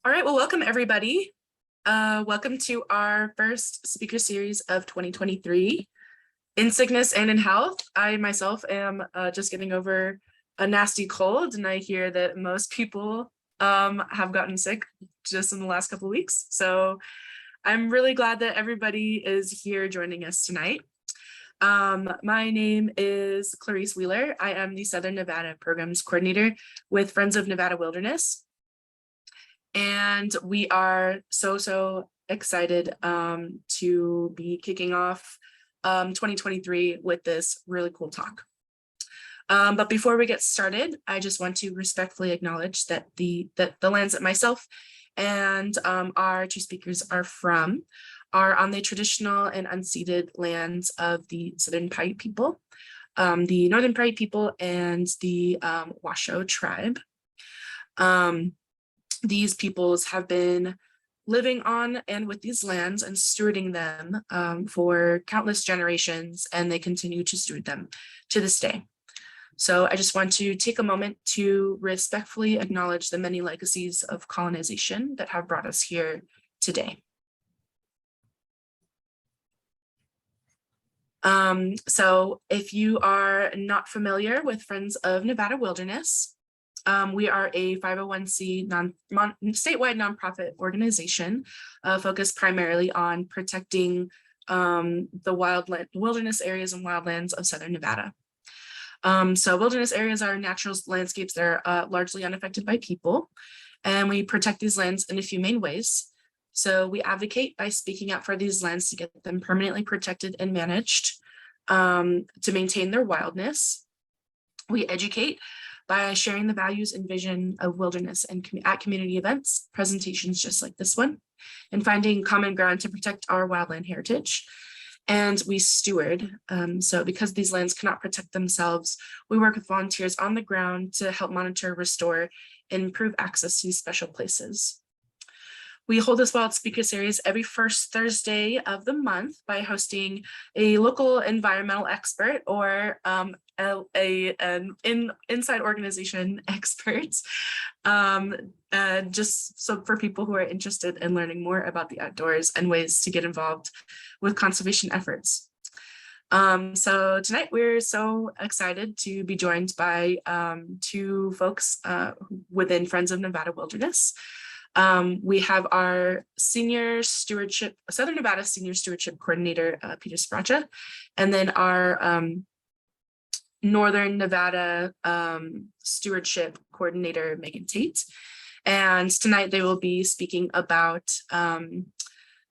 All right, well, welcome everybody. Welcome to our first speaker series of 2023. In sickness and in health, I myself am just getting over a nasty cold, and I hear that most people have gotten sick just in the last couple of weeks. So I'm really glad that everybody is here joining us tonight. My name is Clarice Wheeler. I am the Southern Nevada Programs Coordinator with Friends of Nevada Wilderness. And we are so excited to be kicking off 2023 with this really cool talk. But before we get started, I just want to respectfully acknowledge that the lands that myself and our two speakers are from are on the traditional and unceded lands of the Southern Tait people, the Northern Tait people, and the Washoe tribe. These peoples have been living on and with these lands and stewarding them for countless generations, and they continue to steward them to this day. So I just want to take a moment to respectfully acknowledge the many legacies of colonization that have brought us here today. So if you are not familiar with Friends of Nevada Wilderness, we are a 501c statewide nonprofit organization focused primarily on protecting the wilderness areas and wildlands of Southern Nevada. So wilderness areas are natural landscapes that are largely unaffected by people, and we protect these lands in a few main ways. So we advocate by speaking out for these lands to get them permanently protected and managed to maintain their wildness. We educate by sharing the values and vision of wilderness and at community events, presentations just like this one, and finding common ground to protect our wildland heritage. And we steward. So because these lands cannot protect themselves, we work with volunteers on the ground to help monitor, restore, and improve access to these special places. We hold this wild speaker series every first Thursday of the month by hosting a local environmental expert or an inside organization expert, just so for people who are interested in learning more about the outdoors and ways to get involved with conservation efforts. So tonight we're so excited to be joined by two folks within Friends of Nevada Wilderness. We have our Southern Nevada Senior Stewardship Coordinator, Peter Sbraccia, and then our Northern Nevada Stewardship Coordinator, Megan Tait. And tonight they will be speaking about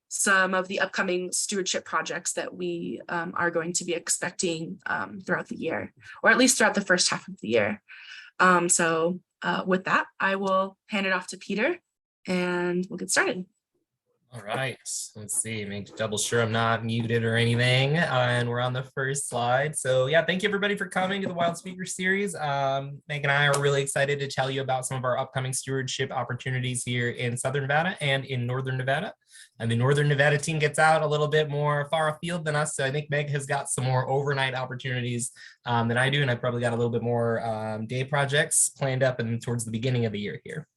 some of the upcoming stewardship projects that we are going to be expecting throughout the year, or at least throughout the first half of the year. So with that, I will hand it off to Peter, and we'll get started. All right, let's see, make double sure I'm not muted or anything. And we're on the first slide. So yeah, thank you everybody for coming to the Wild Speaker Series. Meg and I are really excited to tell you about some of our upcoming stewardship opportunities here in Southern Nevada and in Northern Nevada. And the Northern Nevada team gets out a little bit more far afield than us. So I think Meg has got some more overnight opportunities than I do. And I probably got a little bit more day projects planned up and towards the beginning of the year here.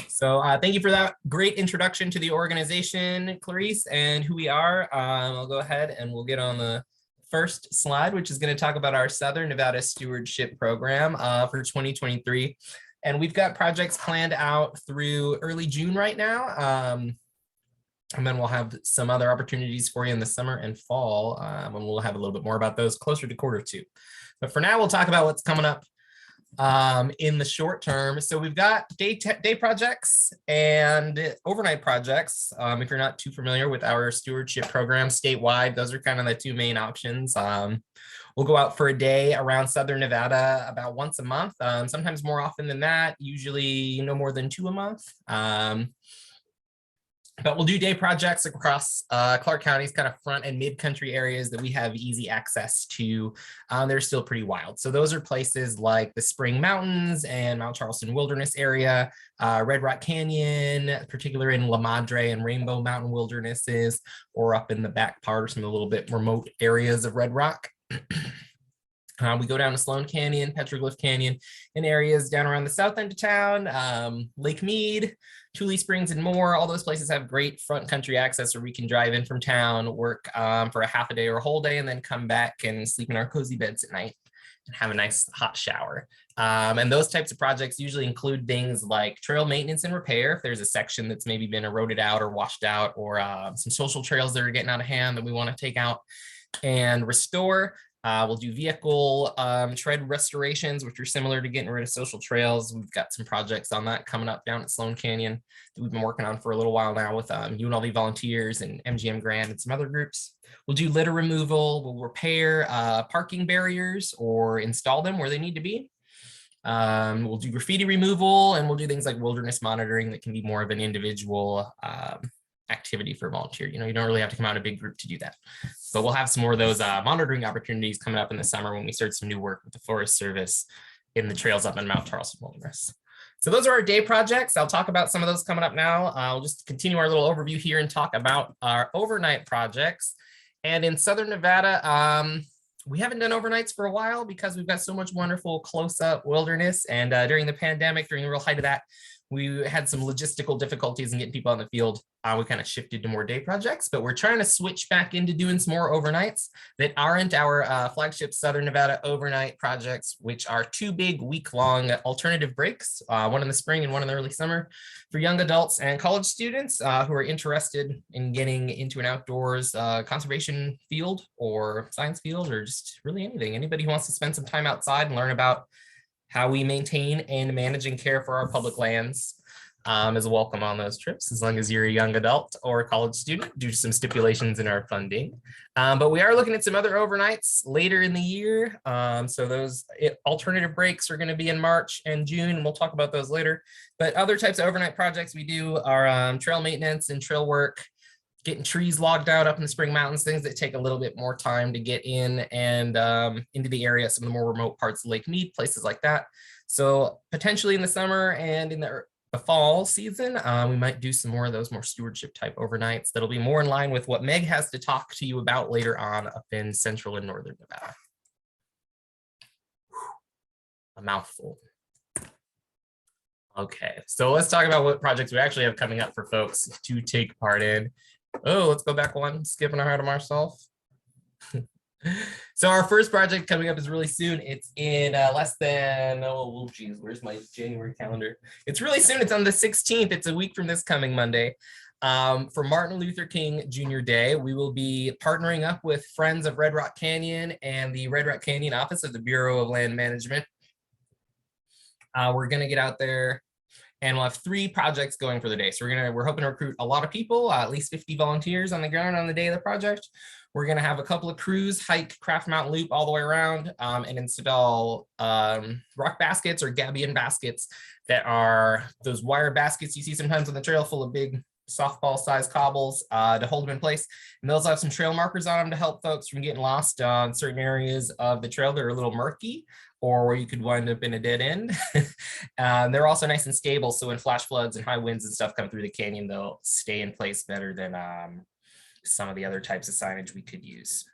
So thank you for that great introduction to the organization, Clarice, and who we are. I'll go ahead and we'll get on the first slide, which is going to talk about our Southern Nevada Stewardship Program for 2023. And we've got projects planned out through early June right now. And then we'll have some other opportunities for you in the summer and fall, and we'll have a little bit more about those closer to Q2. But for now, we'll talk about what's coming up in the short term. So we've got day projects and overnight projects. If you're not too familiar with our stewardship program statewide, those are kind of the two main options. We'll go out for a day around Southern Nevada about once a month, sometimes more often than that, usually no more than 2 a month. But we'll do day projects across Clark County's kind of front and mid-country areas that we have easy access to. They're still pretty wild. So those are places like the Spring Mountains and Mount Charleston Wilderness area, Red Rock Canyon, particularly in La Madre and Rainbow Mountain Wildernesses, or up in the back part of some of the little bit remote areas of Red Rock. We go down to Sloan Canyon, Petroglyph Canyon, and areas down around the south end of town, Lake Mead, Tule Springs, and more. All those places have great front country access where we can drive in from town, work for a half a day or a whole day, and then come back and sleep in our cozy beds at night and have a nice hot shower. And those types of projects usually include things like trail maintenance and repair. If there's a section that's maybe been eroded out or washed out, or some social trails that are getting out of hand that we want to take out and restore. We'll do vehicle tread restorations, which are similar to getting rid of social trails. We've got some projects on that coming up down at Sloan Canyon that we've been working on for a little while now with UNLVolunteers and MGM Grand and some other groups. We'll do litter removal. We'll repair parking barriers or install them where they need to be. We'll do graffiti removal, and we'll do things like wilderness monitoring that can be more of an individual activity for a volunteer. You don't really have to come out in a big group to do that. But we'll have some more of those monitoring opportunities coming up in the summer when we start some new work with the Forest Service in the trails up in Mount Tarleton Wilderness. So those are our day projects. I'll talk about some of those coming up now. I'll just continue our little overview here and talk about our overnight projects. And in Southern Nevada, we haven't done overnights for a while because we've got so much wonderful close-up wilderness. And during the pandemic, during the real height of that, we had some logistical difficulties in getting people on the field. We kind of shifted to more day projects, but we're trying to switch back into doing some more overnights that aren't our flagship Southern Nevada overnight projects, which are 2 big week-long alternative breaks, one in the spring and one in the early summer, for young adults and college students who are interested in getting into an outdoors conservation field or science field, or just really anything. Anybody who wants to spend some time outside and learn about how we maintain and manage and care for our public lands is welcome on those trips, as long as you're a young adult or a college student, due to some stipulations in our funding. But we are looking at some other overnights later in the year. So those alternative breaks are going to be in March and June, and we'll talk about those later. But other types of overnight projects we do are trail maintenance and trail work, getting trees logged out up in the Spring Mountains, things that take a little bit more time to get in and into the area, some of the more remote parts of Lake Mead, places like that. So potentially in the summer and in the fall season, we might do some more of those more stewardship type overnights that'll be more in line with what Meg has to talk to you about later on up in central and northern Nevada. A mouthful. Okay, so let's talk about what projects we actually have coming up for folks to take part in. Oh, let's go back one, skipping ahead of ourselves. So our first project coming up is really soon. It's in less than, oh geez, where's my January calendar? It's really soon. It's on the 16th. It's a week from this coming Monday. For Martin Luther King Jr. Day, we will be partnering up with Friends of Red Rock Canyon and the Red Rock Canyon office of the Bureau of Land Management. We're going to get out there, and we'll have 3 projects going for the day. So we're hoping to recruit a lot of people, at least 50 volunteers on the ground on the day of the project. We're going to have a couple of crews hike Craft Mountain Loop all the way around and install rock baskets or gabion baskets that are those wire baskets you see sometimes on the trail, full of big softball sized cobbles to hold them in place. And those have some trail markers on them to help folks from getting lost on certain areas of the trail that are a little murky, or where you could wind up in a dead end. They're also nice and stable, so when flash floods and high winds and stuff come through the canyon, they'll stay in place better than some of the other types of signage we could use.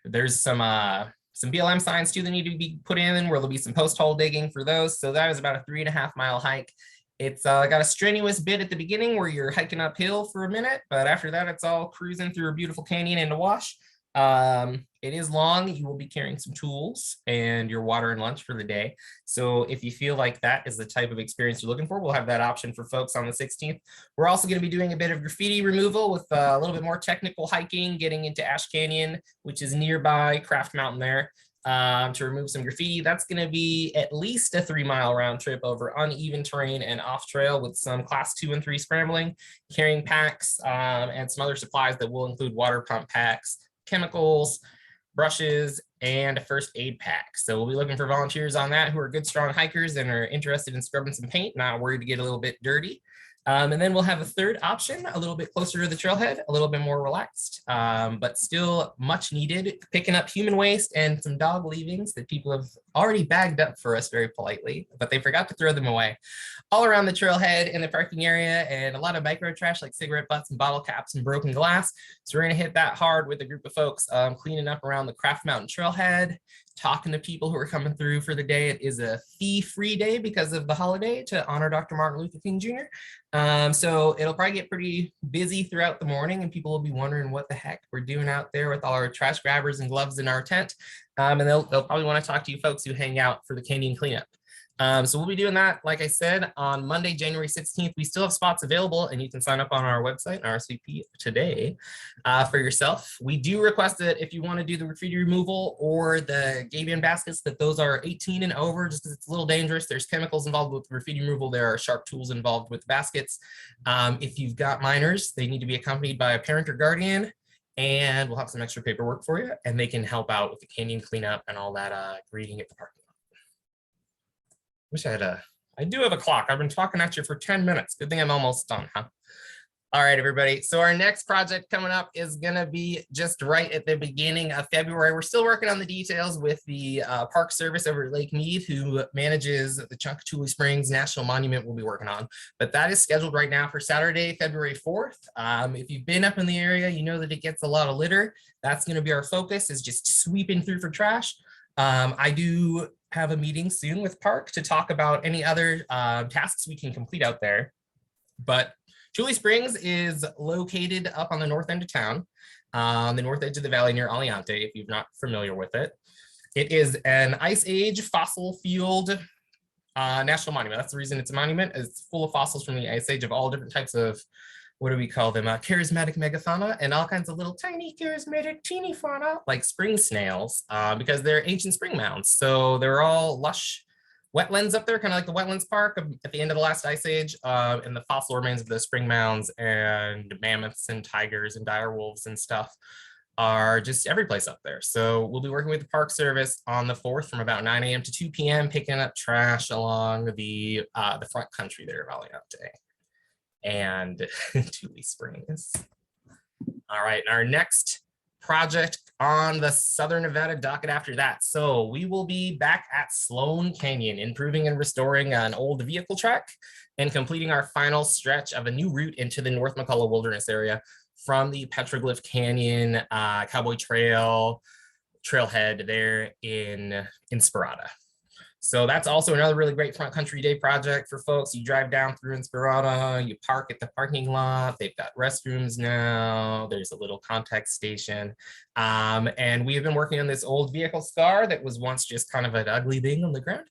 There's some BLM signs too that need to be put in, where there'll be some post hole digging for those. So that is about a 3.5 mile hike. It's got a strenuous bit at the beginning where you're hiking uphill for a minute, but after that, it's all cruising through a beautiful canyon into wash. It is long. You will be carrying some tools and your water and lunch for the day. So if you feel like that is the type of experience you're looking for, we'll have that option for folks on the 16th. We're also going to be doing a bit of graffiti removal with a little bit more technical hiking, getting into Ash Canyon, which is nearby Craft Mountain there, to remove some graffiti. That's going to be at least a 3 mile round trip over uneven terrain and off trail with some class 2 and 3 scrambling, carrying packs, and some other supplies that will include water pump packs, chemicals, brushes, and a first aid pack. So we'll be looking for volunteers on that who are good, strong hikers and are interested in scrubbing some paint, not worried to get a little bit dirty. And then we'll have a third option, a little bit closer to the trailhead, a little bit more relaxed, but still much needed, picking up human waste and some dog leavings that people have already bagged up for us very politely, but they forgot to throw them away. All around the trailhead in the parking area, and a lot of micro trash like cigarette butts and bottle caps and broken glass. So we're gonna hit that hard with a group of folks cleaning up around the Craft Mountain trailhead, talking to people who are coming through for the day. It is a fee-free day because of the holiday to honor Dr. Martin Luther King Jr. So it'll probably get pretty busy throughout the morning and people will be wondering what the heck we're doing out there with all our trash grabbers and gloves in our tent. And they'll probably want to talk to you folks who hang out for the canyon cleanup. So we'll be doing that, like I said, on Monday, January 16th. We still have spots available and you can sign up on our website, RSVP today for yourself. We do request that if you want to do the graffiti removal or the Gabion baskets, that those are 18 and over, just because it's a little dangerous. There's chemicals involved with graffiti removal. There are sharp tools involved with the baskets. If you've got minors, they need to be accompanied by a parent or guardian. And we'll have some extra paperwork for you and they can help out with the canyon cleanup and all that greeting at the parking lot. Wish I do have a clock. I've been talking at you for 10 minutes. Good thing I'm almost done, huh? All right, everybody. So our next project coming up is going to be just right at the beginning of February. We're still working on the details with the Park Service over at Lake Mead, who manages the Chunktuli Springs National Monument we'll be working on. But that is scheduled right now for Saturday, February 4th. If you've been up in the area, you know that it gets a lot of litter. That's going to be our focus, is just sweeping through for trash. I do have a meeting soon with Park to talk about any other tasks we can complete out there. But Tule Springs is located up on the north end of town, on the north edge of the valley near Aliante, if you're not familiar with it. It is an Ice Age fossil fueled national monument. That's the reason it's a monument. It's full of fossils from the Ice Age of all different types of, what do we call them? Charismatic megafauna and all kinds of little tiny charismatic teeny fauna like spring snails because they're ancient spring mounds. So they're all lush wetlands up there, kind of like the wetlands park at the end of the last ice age, and the fossil remains of those spring mounds and mammoths and tigers and dire wolves and stuff are just every place up there. So we'll be working with the Park Service on the 4th from about 9 a.m. to 2 p.m. picking up trash along the front country there of Aliante and Tule Springs. All right, our next project on the Southern Nevada docket after that. So we will be back at Sloan Canyon, improving and restoring an old vehicle track and completing our final stretch of a new route into the North McCullough Wilderness area from the Petroglyph Canyon Cowboy Trail trailhead there in Sbraccia. So that's also another really great front country day project for folks. You drive down through Sbraccia, you park at the parking lot. They've got restrooms now. There's a little contact station. And we have been working on this old vehicle scar that was once just kind of an ugly thing on the ground.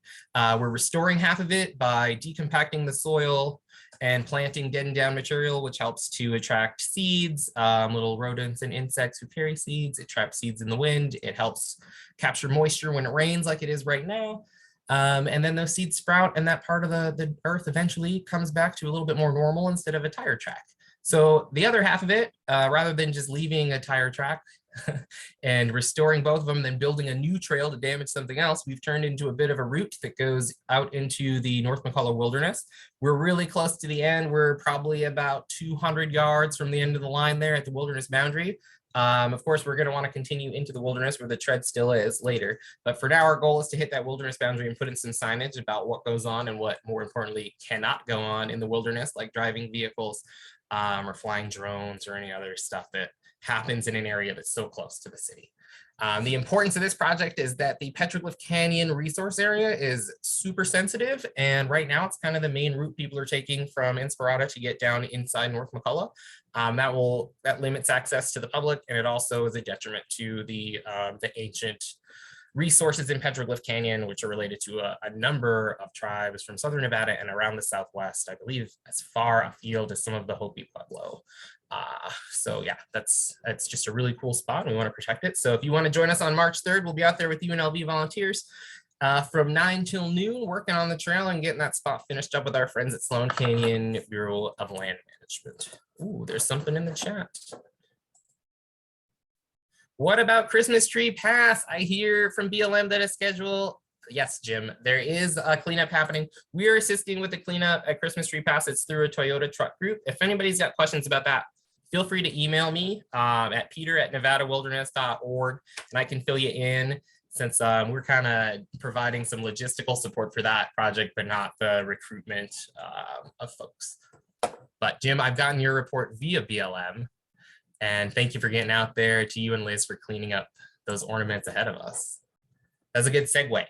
We're restoring half of it by decompacting the soil and planting dead and down material, which helps to attract seeds, little rodents and insects who carry seeds. It traps seeds in the wind. It helps capture moisture when it rains like it is right now. And then those seeds sprout and that part of the earth eventually comes back to a little bit more normal instead of a tire track. So the other half of it, rather than just leaving a tire track and restoring both of them, then building a new trail to damage something else, we've turned into a bit of a route that goes out into the North McCullough Wilderness. We're really close to the end. We're probably about 200 yards from the end of the line there at the wilderness boundary. Of course, we're going to want to continue into the wilderness where the tread still is later. But for now, our goal is to hit that wilderness boundary and put in some signage about what goes on and what, more importantly, cannot go on in the wilderness, like driving vehicles or flying drones or any other stuff that happens in an area that's so close to the city. The importance of this project is that the Petroglyph Canyon resource area is super sensitive. And right now it's kind of the main route people are taking from Sbraccia to get down inside North McCullough. That limits access to the public, and it also is a detriment to the ancient resources in Petroglyph Canyon, which are related to a number of tribes from Southern Nevada and around the Southwest, I believe as far afield as some of the Hopi Pueblo. So yeah, that's just a really cool spot. We want to protect it. So if you want to join us on March 3rd, we'll be out there with UNLVolunteers from 9 till noon, working on the trail and getting that spot finished up with our friends at Sloan Canyon Bureau of Land Management. Ooh, there's something in the chat. What about Christmas tree pass? I hear from BLM that a schedule. Yes, Jim, there is a cleanup happening. We are assisting with the cleanup at Christmas tree pass. It's through a Toyota truck group. If anybody's got questions about that, feel free to email me at peter@nevadawilderness.org, and I can fill you in, since we're kind of providing some logistical support for that project, but not the recruitment of folks. But Jim, I've gotten your report via BLM, and thank you for getting out there, to you and Liz for cleaning up those ornaments ahead of us. That's a good segue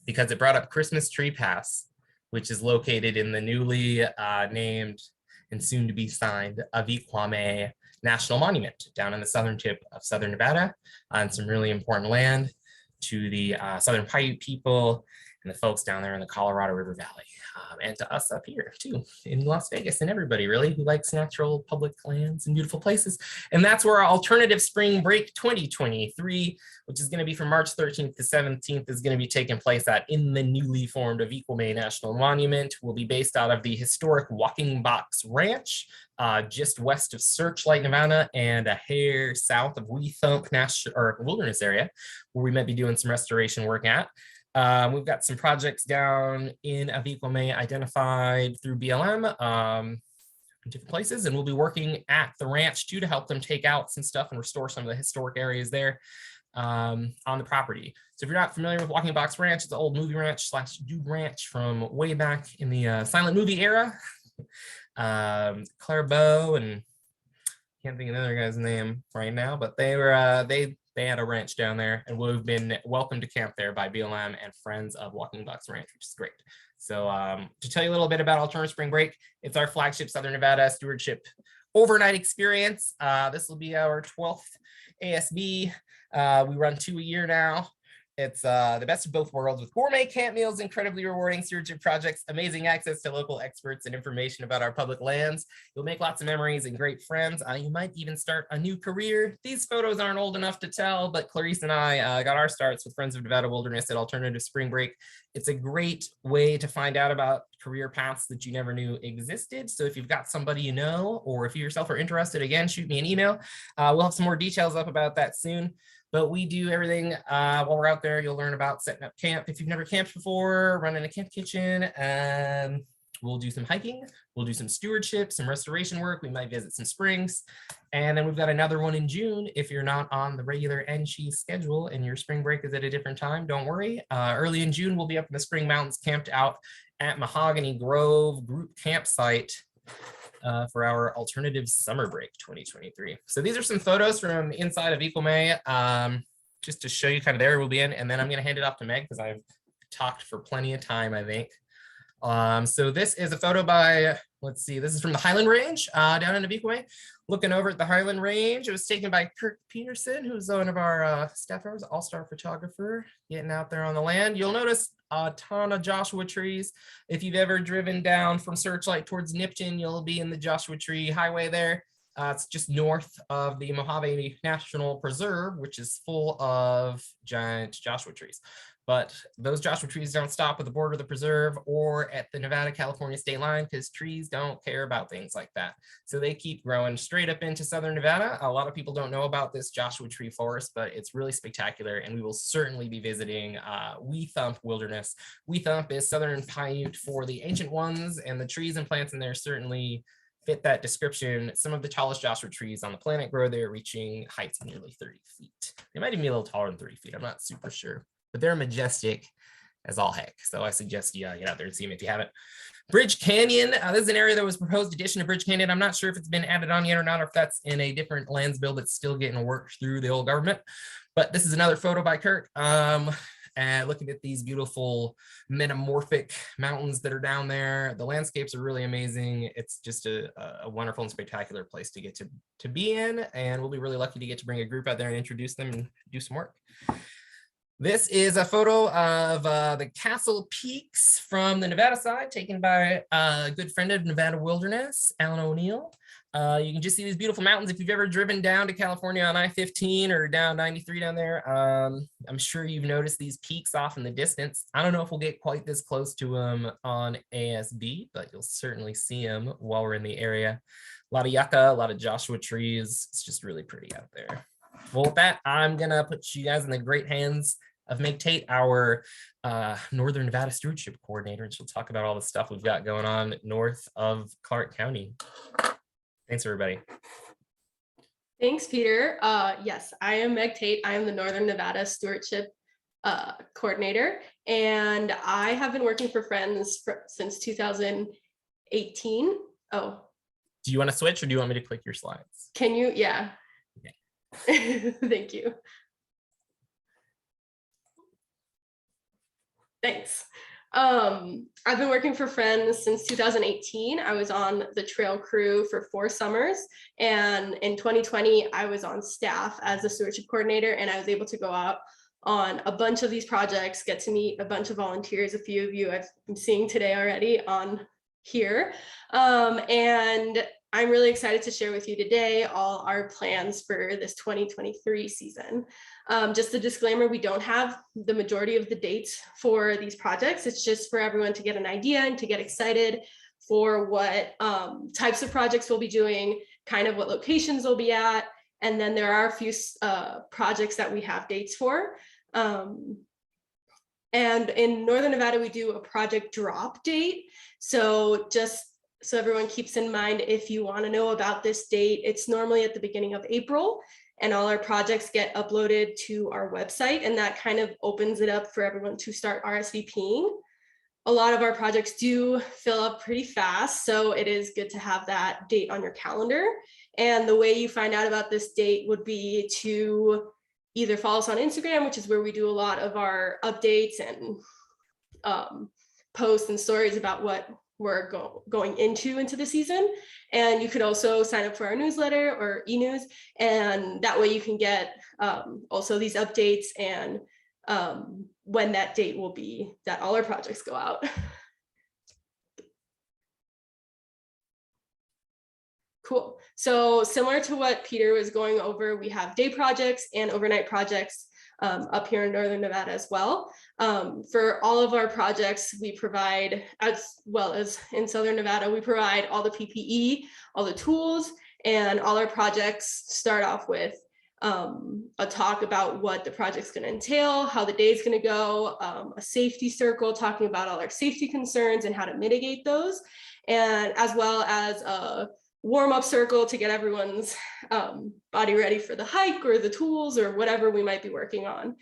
because it brought up Christmas Tree Pass, which is located in the newly named and soon to be signed Avikwame National Monument down in the southern tip of Southern Nevada on some really important land to the Southern Paiute people and the folks down there in the Colorado River Valley, and to us up here too in Las Vegas, and everybody really who likes natural public lands and beautiful places. And that's where our alternative spring break 2023, which is going to be from March 13th to 17th, is going to be taking place at in the newly formed Avikwame National Monument. Will be based out of the historic Walking Box Ranch, just west of Searchlight, Nevada, and a hair south of Wee Thump National or Wilderness area, where we might be doing some restoration work at. We've got some projects down in Avikwame identified through BLM in different places, and we'll be working at the ranch too to help them take out some stuff and restore some of the historic areas there on the property. So if you're not familiar with Walking Box Ranch, it's an old movie ranch / dude ranch from way back in the silent movie era. Claire Bow and can't think of another guy's name right now, but they were they had a ranch down there, and we've been welcomed to camp there by BLM and friends of Walking Box Ranch, which is great. So to tell you a little bit about Alternative Spring Break, it's our flagship Southern Nevada Stewardship overnight experience. This will be our 12th ASB. We run 2 a year now. It's the best of both worlds with gourmet camp meals, incredibly rewarding stewardship projects, amazing access to local experts and information about our public lands. You'll make lots of memories and great friends. You might even start a new career. These photos aren't old enough to tell, but Clarice and I got our starts with Friends of Nevada Wilderness at Alternative Spring Break. It's a great way to find out about career paths that you never knew existed. So if you've got somebody you know, or if you yourself are interested, again, shoot me an email. We'll have some more details up about that soon. But we do everything while we're out there. You'll learn about setting up camp if you've never camped before, running a camp kitchen. We'll do some hiking. We'll do some stewardship, some restoration work. We might visit some springs. And then we've got another one in June. If you're not on the regular NSHE schedule and your spring break is at a different time, don't worry. Early in June, we'll be up in the Spring Mountains camped out at Mahogany Grove Group Campsite for our alternative summer break 2023. So these are some photos from inside of Avikwame, just to show you kind of the area we'll be in. And then I'm going to hand it off to Meg because I've talked for plenty of time, I think. So this is a photo by, let's see, this is from the Highland Range down in Avikwame. Looking over at the Highland Range, it was taken by Kirk Peterson, who's one of our staff members, all-star photographer, getting out there on the land. You'll notice a ton of Joshua trees. If you've ever driven down from Searchlight towards Nipton, you'll be in the Joshua Tree Highway there. It's just north of the Mojave National Preserve, which is full of giant Joshua trees. But those Joshua trees don't stop at the border of the preserve or at the Nevada-California state line because trees don't care about things like that. So they keep growing straight up into Southern Nevada. A lot of people don't know about this Joshua Tree Forest, but it's really spectacular. And we will certainly be visiting Wee Thump Wilderness. Wee Thump is Southern Paiute for the ancient ones, and the trees and plants in there certainly fit that description. Some of the tallest Joshua trees on the planet grow there, reaching heights of nearly 30 feet. They might even be a little taller than 30 feet. I'm not super sure. But they're majestic as all heck. So I suggest you get out there and see them if you haven't. Bridge Canyon, this is an area that was proposed addition to Bridge Canyon. I'm not sure if it's been added on yet or not, or if that's in a different lands bill that's still getting worked through the old government. But this is another photo by Kirk. And looking at these beautiful metamorphic mountains that are down there. The landscapes are really amazing. It's just a wonderful and spectacular place to get to be in. And we'll be really lucky to get to bring a group out there and introduce them and do some work. This is a photo of the Castle Peaks from the Nevada side, taken by a good friend of Nevada Wilderness, Alan O'Neill. You can just see these beautiful mountains. If you've ever driven down to California on I-15 or down 93 down there, I'm sure you've noticed these peaks off in the distance. I don't know if we'll get quite this close to them on ASB, but you'll certainly see them while we're in the area. A lot of yucca, a lot of Joshua trees. It's just really pretty out there. Well, with that, I'm going to put you guys in the great hands of Meg Tait, our Northern Nevada Stewardship Coordinator, and she'll talk about all the stuff we've got going on north of Clark County. Thanks, everybody. Thanks, Peter. Yes, I am Meg Tait. I am the Northern Nevada Stewardship Coordinator, and I have been working for Friends since 2018. Oh. Do you want to switch or do you want me to click your slides? Can you? Yeah. Okay. Thank you. Thanks. I've been working for Friends since 2018. I was on the trail crew for 4 summers. And in 2020, I was on staff as a stewardship coordinator, and I was able to go out on a bunch of these projects, get to meet a bunch of volunteers. A few of you I've been seeing today already on here. And I'm really excited to share with you today all our plans for this 2023 season. Just a disclaimer, we don't have the majority of the dates for these projects. It's just for everyone to get an idea and to get excited for what types of projects we'll be doing, kind of what locations we'll be at. And then there are a few projects that we have dates for. And in Northern Nevada, we do a project drop date. So just so everyone keeps in mind, if you want to know about this date, it's normally at the beginning of April, and all our projects get uploaded to our website, and that kind of opens it up for everyone to start RSVPing. A lot of our projects do fill up pretty fast, so it is good to have that date on your calendar. And the way you find out about this date would be to either follow us on Instagram, which is where we do a lot of our updates and posts and stories about what we're going into the season. And you could also sign up for our newsletter or e-news, and that way you can get also these updates and when that date will be that all our projects go out. Cool. So similar to what Peter was going over, we have day projects and overnight projects up here in Northern Nevada as well. For all of our projects, we provide, as well as in Southern Nevada, we provide all the PPE, all the tools, and all our projects start off with a talk about what the project's going to entail, how the day is going to go, a safety circle talking about all our safety concerns and how to mitigate those, and as well as a warm-up circle to get everyone's body ready for the hike or the tools or whatever we might be working on.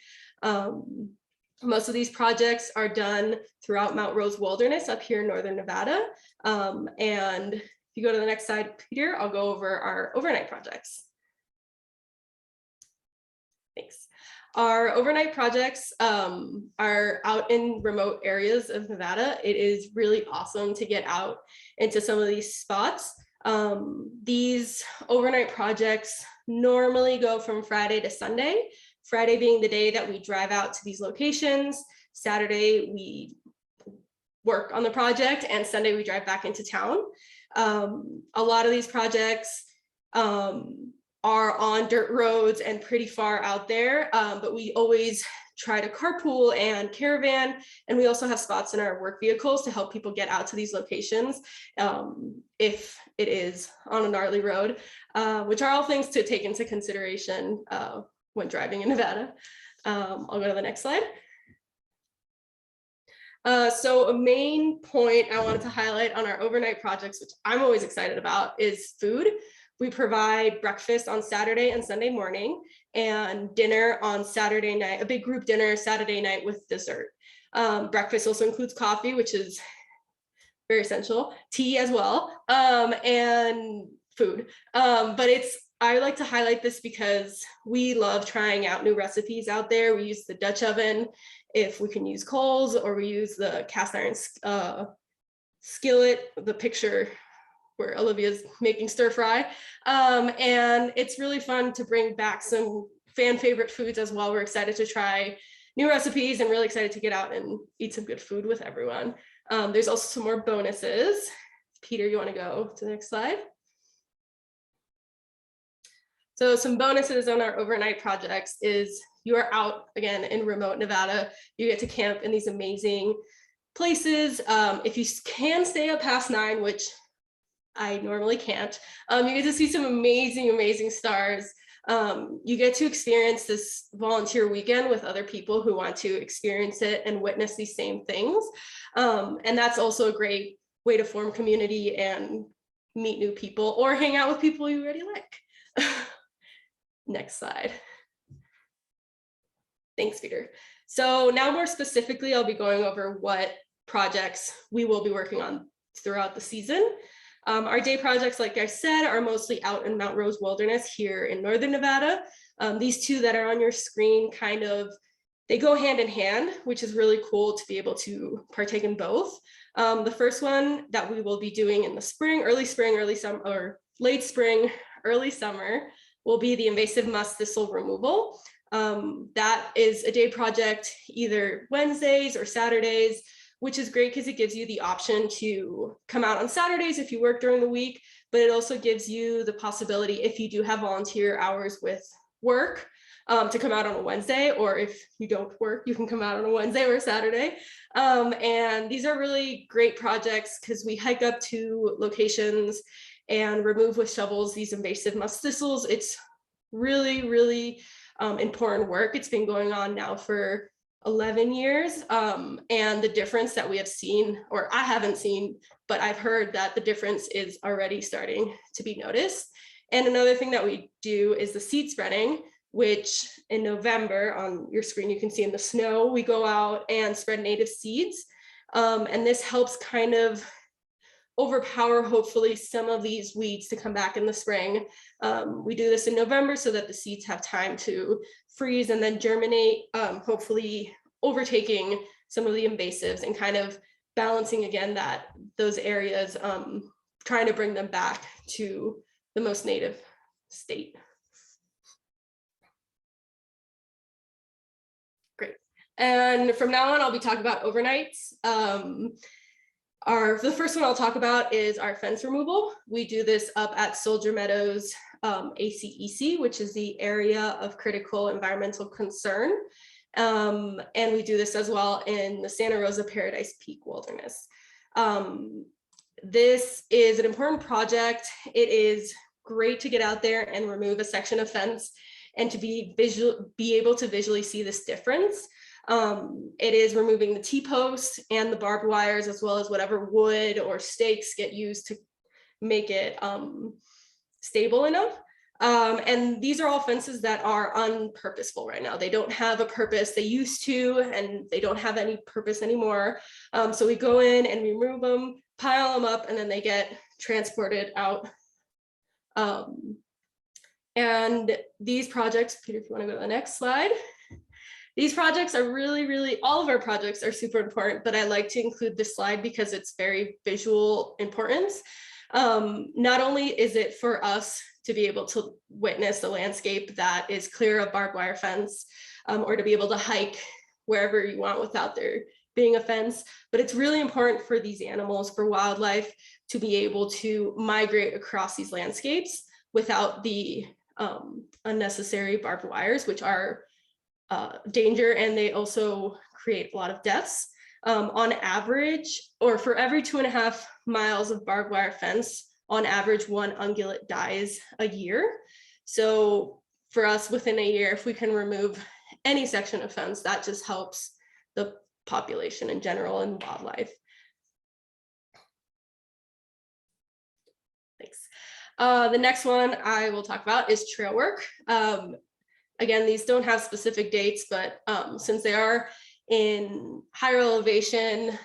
Most of these projects are done throughout Mount Rose Wilderness up here in Northern Nevada. And if you go to the next slide, Peter, I'll go over our overnight projects. Thanks. Our overnight projects are out in remote areas of Nevada. It is really awesome to get out into some of these spots. These overnight projects normally go from Friday to Sunday, Friday being the day that we drive out to these locations. Saturday, we work on the project, and Sunday we drive back into town. A lot of these projects are on dirt roads and pretty far out there, but we always try to carpool and caravan, and we also have spots in our work vehicles to help people get out to these locations if it is on a gnarly road, which are all things to take into consideration when driving in Nevada. I'll go to the next slide. So a main point I wanted to highlight on our overnight projects, which I'm always excited about, is food. We provide breakfast on Saturday and Sunday morning, and dinner on Saturday night, a big group dinner Saturday night with dessert. Breakfast also includes coffee, which is very essential, tea as well, and food. But I like to highlight this because we love trying out new recipes out there. We use the Dutch oven if we can use coals, or we use the cast iron skillet, the picture where Olivia's making stir fry. And it's really fun to bring back some fan favorite foods as well. We're excited to try new recipes and really excited to get out and eat some good food with everyone. There's also some more bonuses. Peter, you want to go to the next slide? So some bonuses on our overnight projects is you are out again in remote Nevada. You get to camp in these amazing places. If you can stay up past 9, which I normally can't, you get to see some amazing, amazing stars. You get to experience this volunteer weekend with other people who want to experience it and witness these same things. And that's also a great way to form community and meet new people or hang out with people you already like. Next slide. Thanks, Peter. So now more specifically, I'll be going over what projects we will be working on throughout the season. Our day projects, like I said, are mostly out in Mount Rose Wilderness here in Northern Nevada. These two that are on your screen kind of they go hand in hand, which is really cool to be able to partake in both. The first one that we will be doing in the spring, early summer, or late spring, early summer, will be the invasive musk thistle removal. That is a day project, either Wednesdays or Saturdays, which is great because it gives you the option to come out on Saturdays if you work during the week, but it also gives you the possibility, if you do have volunteer hours with work, to come out on a Wednesday, or if you don't work, you can come out on a Wednesday or a Saturday. And these are really great projects because we hike up to locations and remove with shovels these invasive musk thistles. It's really, really important work. It's been going on now for 11 years. And the difference that we have seen, or I haven't seen, but I've heard that the difference is already starting to be noticed. And another thing that we do is the seed spreading, which in November, on your screen, you can see in the snow, we go out and spread native seeds. And this helps kind of overpower, hopefully, some of these weeds to come back in the spring. We do this in November so that the seeds have time to freeze and then germinate, hopefully overtaking some of the invasives and kind of balancing again those areas, trying to bring them back to the most native state. Great. And from now on, I'll be talking about overnights. The first one I'll talk about is our fence removal. We do this up at Soldier Meadows ACEC, which is the area of critical environmental concern. And we do this as well in the Santa Rosa Paradise Peak Wilderness. This is an important project. It is great to get out there and remove a section of fence and to be able to visually see this difference. It is removing the T-posts and the barbed wires, as well as whatever wood or stakes get used to make it stable enough. And these are all fences that are unpurposeful right now. They don't have a purpose. They used to, and they don't have any purpose anymore. So we go in and we remove them, pile them up, and then they get transported out. And these projects, Peter, if you want to go to the next slide. These projects are really, all of our projects are super important, but I like to include this slide because it's very visual importance. Not only is it for us to be able to witness the landscape that is clear of barbed wire fence, or to be able to hike wherever you want without there being a fence, but it's really important for these animals, for wildlife, to be able to migrate across these landscapes without the unnecessary barbed wires, which are danger, and they also create a lot of deaths. On average, or for every 2.5 miles of barbed wire fence, on average, one ungulate dies a year. So for us, within a year, if we can remove any section of fence, that just helps the population in general and wildlife. Thanks. The next one I will talk about is trail work. Again, these don't have specific dates, but since they are in higher elevation,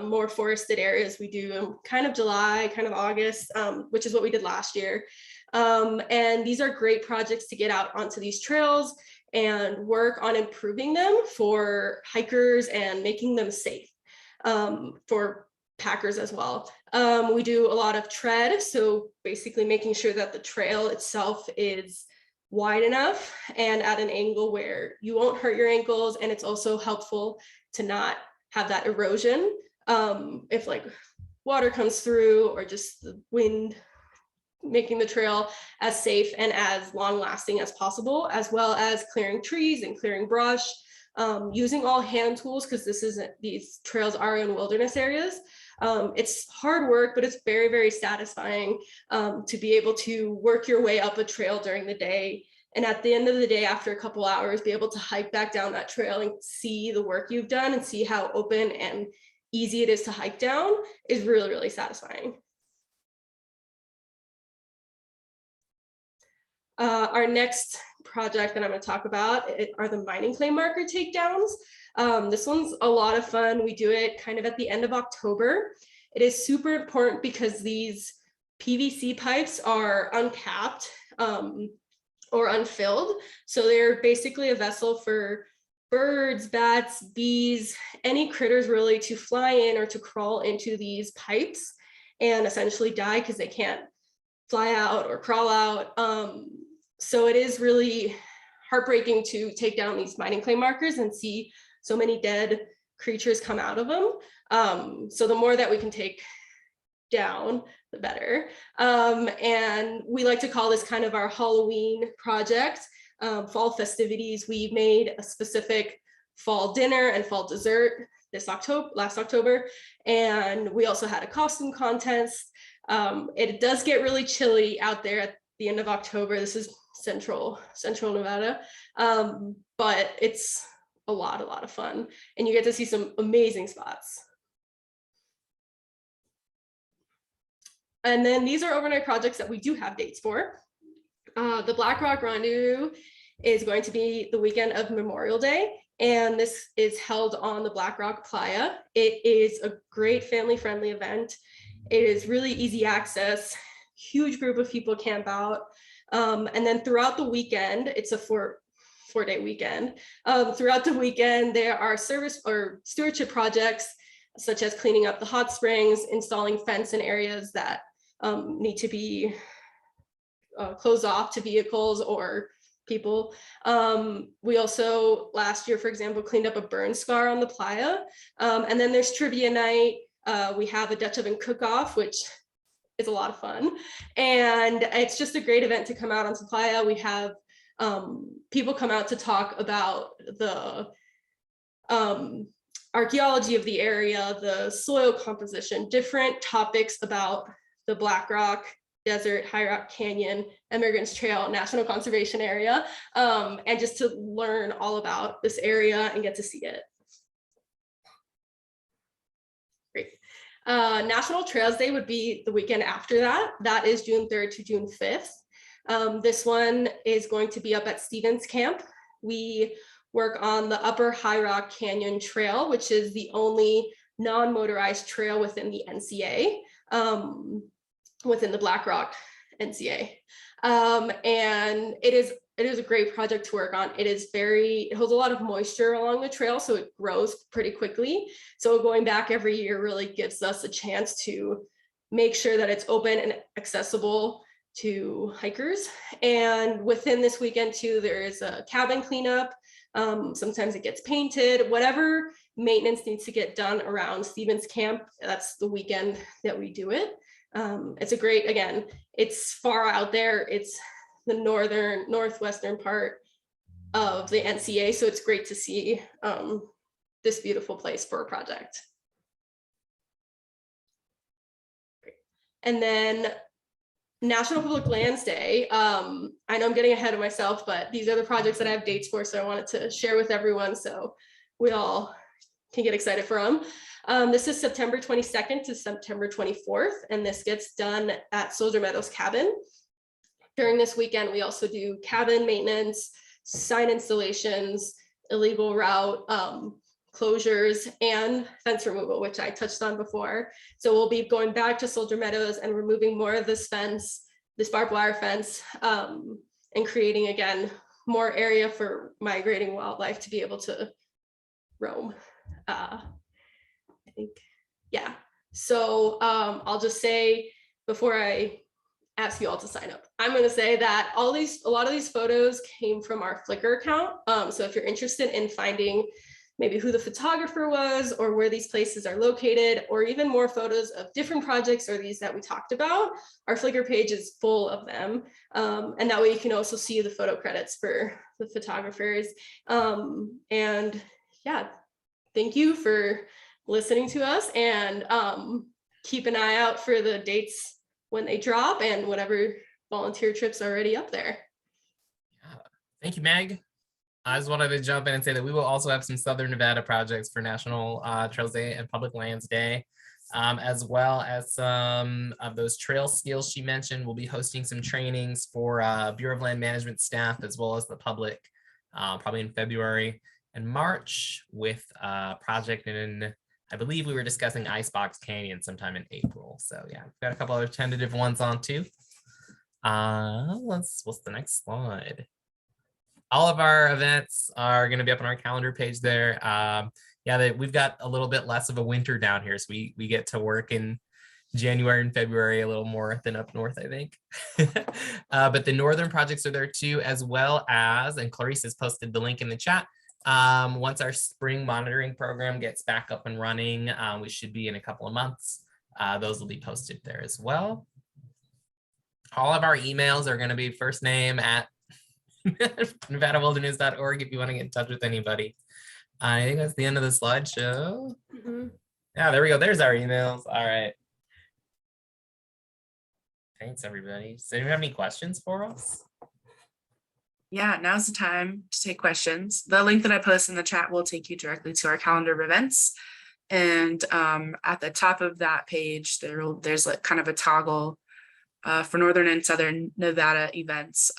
more forested areas, we do them kind of July, kind of August, which is what we did last year. And these are great projects to get out onto these trails and work on improving them for hikers and making them safe for packers as well. We do a lot of tread, so basically making sure that the trail itself is wide enough and at an angle where you won't hurt your ankles, and it's also helpful to not have that erosion if like water comes through, or just the wind, making the trail as safe and as long lasting as possible, as well as clearing trees and clearing brush, using all hand tools, because these trails are in wilderness areas. It's hard work, but it's very, very satisfying to be able to work your way up a trail during the day. And at the end of the day, after a couple hours, be able to hike back down that trail and see the work you've done and see how open and easy it is to hike down is really, really satisfying. Our next project that I'm going to talk about are the mining clay marker takedowns. This one's a lot of fun. We do it kind of at the end of October. It is super important because these PVC pipes are uncapped or unfilled. So they're basically a vessel for birds, bats, bees, any critters really to fly in or to crawl into these pipes and essentially die because they can't fly out or crawl out. So it is really heartbreaking to take down these mining claim markers and see so many dead creatures come out of them. So the more that we can take down, the better. And we like to call this kind of our Halloween project. Fall festivities. We made a specific fall dinner and fall dessert last October, and we also had a costume contest. It does get really chilly out there at the end of October. This is central Nevada, but it's a lot of fun, and you get to see some amazing spots. And then these are overnight projects that we do have dates for. The Black Rock Rendezvous is going to be the weekend of Memorial Day, and this is held on the Black Rock Playa. It is a great family-friendly event. It is really easy access, huge group of people camp out. And then throughout the weekend, it's a four-day weekend. Throughout the weekend, there are service or stewardship projects, such as cleaning up the hot springs, installing fence in areas that need to be closed off to vehicles or people. We also, last year, for example, cleaned up a burn scar on the playa. And then there's trivia night. We have a Dutch oven cook-off, which is a lot of fun. And it's just a great event to come out onto playa. We have people come out to talk about the archaeology of the area, the soil composition, different topics about the Black Rock Desert, High Rock Canyon, Immigrants Trail, National Conservation Area, and just to learn all about this area and get to see it. Great. National Trails Day would be the weekend after that. That is June 3rd to June 5th. This one is going to be up at Stevens Camp. We work on the Upper High Rock Canyon Trail, which is the only non-motorized trail within the NCA. Within the Black Rock NCA. And it is a great project to work on. It holds a lot of moisture along the trail, so it grows pretty quickly. So going back every year really gives us a chance to make sure that it's open and accessible to hikers. And within this weekend too, there is a cabin cleanup. Sometimes it gets painted, whatever maintenance needs to get done around Stevens Camp, that's the weekend that we do it. It's a great, again, it's far out there. It's the northwestern part of the NCA. So it's great to see this beautiful place for a project. Great. And then National Public Lands Day. I know I'm getting ahead of myself, but these are the projects that I have dates for. So I wanted to share with everyone so we all can get excited for them. This is September 22nd to September 24th, and this gets done at Soldier Meadows Cabin. During this weekend, we also do cabin maintenance, sign installations, illegal route closures, and fence removal, which I touched on before. So we'll be going back to Soldier Meadows and removing more of this fence, this barbed wire fence, and creating, again, more area for migrating wildlife to be able to roam. I think, yeah. So I'll just say before I ask you all to sign up, I'm going to say that a lot of these photos came from our Flickr account. So if you're interested in finding maybe who the photographer was or where these places are located, or even more photos of different projects or these that we talked about, our Flickr page is full of them. And that way you can also see the photo credits for the photographers. And yeah, thank you for listening to us, and keep an eye out for the dates when they drop and whatever volunteer trips are already up there. Yeah. Thank you, Meg. I just wanted to jump in and say that we will also have some Southern Nevada projects for National Trails Day and Public Lands Day, as well as some of those trail skills she mentioned. We'll be hosting some trainings for Bureau of Land Management staff, as well as the public, probably in February and March, with a project in, I believe we were discussing Icebox Canyon sometime in April. So yeah, we've got a couple other tentative ones on too. What's the next slide? all of our events are going to be up on our calendar page there. Yeah, we've got a little bit less of a winter down here, so we get to work in January and February a little more than up north, I think. But the northern projects are there too, as well as, and Clarice has posted the link in the chat. Once our spring monitoring program gets back up and running, we should be in a couple of months. Those will be posted there as well. All of our emails are going to be first name at NevadaWilderness.org if you want to get in touch with anybody. I think that's the end of the slideshow. Yeah, there we go. There's our emails. All right. Thanks, everybody. So do you have any questions for us? Yeah, now's the time to take questions. The link that I post in the chat will take you directly to our calendar of events. And at the top of that page, there's like kind of a toggle for Northern and Southern Nevada events,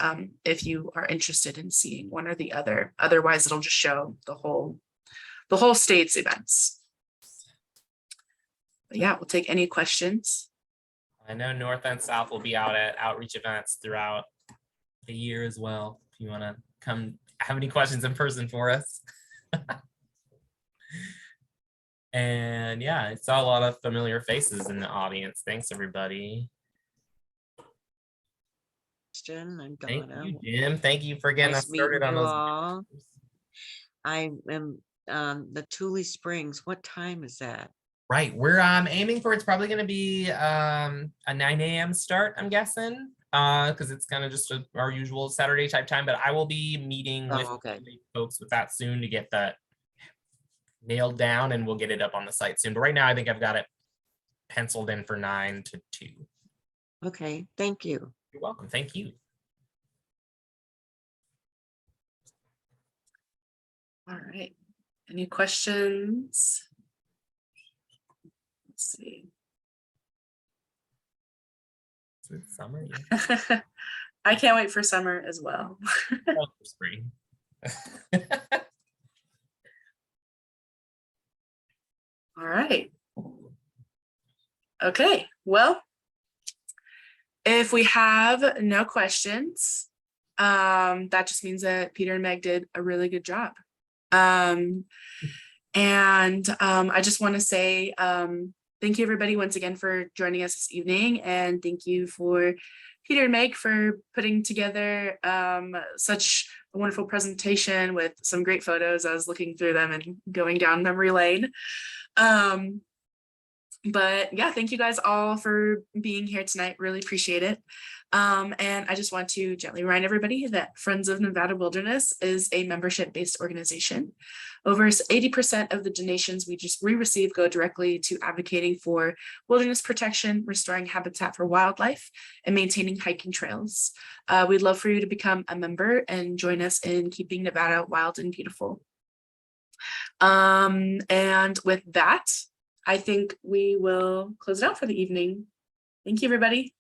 if you are interested in seeing one or the other. Otherwise, it'll just show the whole state's events. But yeah, we'll take any questions. I know North and South will be out at outreach events throughout the year as well. If you want to come have any questions in person for us. And yeah, I saw a lot of familiar faces in the audience. Thanks, everybody. And Thank Donna. you, Jim. Thank you for getting Nice us started meeting on you those. all. I am the Thule Springs. What time is that? Right, we're aiming for, it's probably going to be a 9 a.m. start, I'm guessing, because it's kind of just our usual Saturday type time. But I will be meeting with folks with that soon to get that nailed down, and we'll get it up on the site soon. But right now, I think I've got it penciled in for 9 to 2. Okay, thank you. You're welcome. Thank you. All right. Any questions? Let's see. It's summer. Yeah. I can't wait for summer as well. Oh, for spring. All right. Okay, well, if we have no questions, that just means that Peter and Meg did a really good job. I just want to say thank you, everybody, once again for joining us this evening, and thank you for Peter and Meg for putting together such a wonderful presentation with some great photos. I was looking through them and going down memory lane. But yeah, thank you guys all for being here tonight. Really appreciate it. And I just want to gently remind everybody that Friends of Nevada Wilderness is a membership-based organization. Over 80% of the donations we receive go directly to advocating for wilderness protection, restoring habitat for wildlife, and maintaining hiking trails. We'd love for you to become a member and join us in keeping Nevada wild and beautiful. And with that, I think we will close it out for the evening. Thank you, everybody.